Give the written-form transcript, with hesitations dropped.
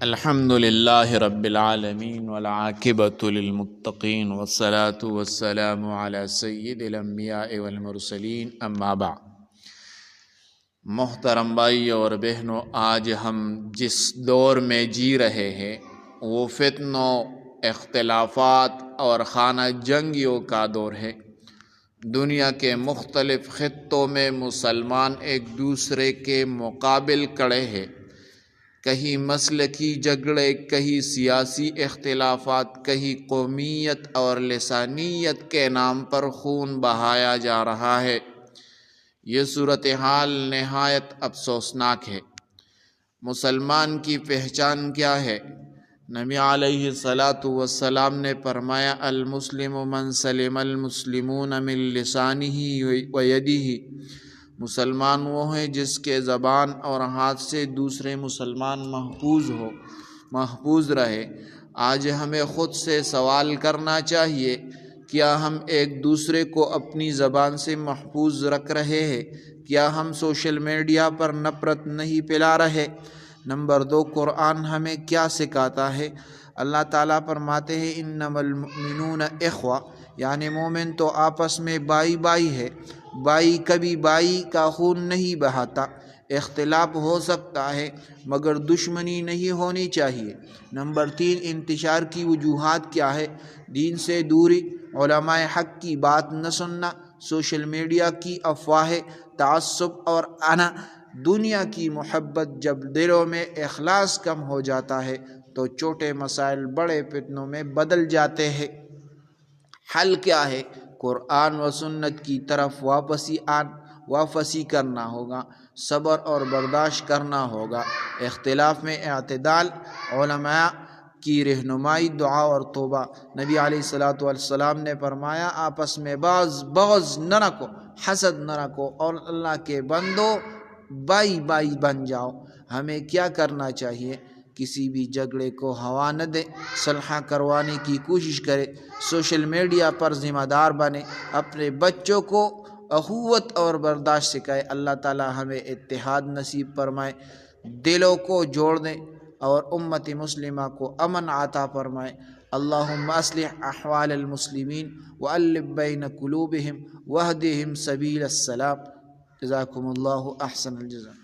الحمد للہ رب العالمین والعاقبۃ للمتقین والصلاة والسلام علی سید الانبیاء والمرسلین اما بعد۔ محترم بھائی اور بہنوں، آج ہم جس دور میں جی رہے ہیں وہ فتنوں، اختلافات اور خانہ جنگیوں کا دور ہے۔ دنیا کے مختلف خطوں میں مسلمان ایک دوسرے کے مقابل کھڑے ہیں۔ کہیں مسلکی جھگڑے، کہیں سیاسی اختلافات، کہیں قومیت اور لسانیت کے نام پر خون بہایا جا رہا ہے۔ یہ صورتحال نہایت افسوسناک ہے۔ مسلمان کی پہچان کیا ہے؟ نبی علیہ الصلاۃ والسلام نے فرمایا، المسلم من سلم المسلمون من لسانہ و یدہ۔ مسلمان وہ ہے جس کے زبان اور ہاتھ سے دوسرے مسلمان محفوظ رہے۔ آج ہمیں خود سے سوال کرنا چاہیے، کیا ہم ایک دوسرے کو اپنی زبان سے محفوظ رکھ رہے ہیں؟ کیا ہم سوشل میڈیا پر نفرت نہیں پھیلا رہے؟ نمبر 2، قرآن ہمیں کیا سکھاتا ہے؟ اللہ تعالیٰ فرماتے ہیں، انما المؤمنون اخوہ، یعنی مومن تو آپس میں بھائی ہے۔ بھائی کبھی بھائی کا خون نہیں بہاتا۔ اختلاف ہو سکتا ہے مگر دشمنی نہیں ہونی چاہیے۔ نمبر 3، انتشار کی وجوہات کیا ہے؟ دین سے دوری، علماء حق کی بات نہ سننا، سوشل میڈیا کی افواہیں، تعصب اور انا دنیا کی محبت۔ جب دلوں میں اخلاص کم ہو جاتا ہے تو چھوٹے مسائل بڑے فتنوں میں بدل جاتے ہیں۔ حل کیا ہے؟ قرآن و سنت کی طرف واپسی کرنا ہوگا، صبر اور برداشت کرنا ہوگا، اختلاف میں اعتدال، علماء کی رہنمائی، دعا اور توبہ۔ نبی علیہ الصلاۃ والسلام نے فرمایا، آپس میں بغض نہ رکھو، حسد نہ رکھو، اور اللہ کے بندو بھائی بن جاؤ۔ ہمیں کیا کرنا چاہیے؟ کسی بھی جھگڑے کو ہوا نہ دے، صلح کروانے کی کوشش کرے، سوشل میڈیا پر ذمہ دار بنے، اپنے بچوں کو اخوت اور برداشت سکھائے۔ اللہ تعالی ہمیں اتحاد نصیب فرمائے، دلوں کو جوڑ دے اور امت مسلمہ کو امن عطا فرمائے۔ اللہم اصلح احوال المسلمین والف بین قلوبہم واہدہم سبیل السلام۔ جزاکم اللہ احسن الجزاء۔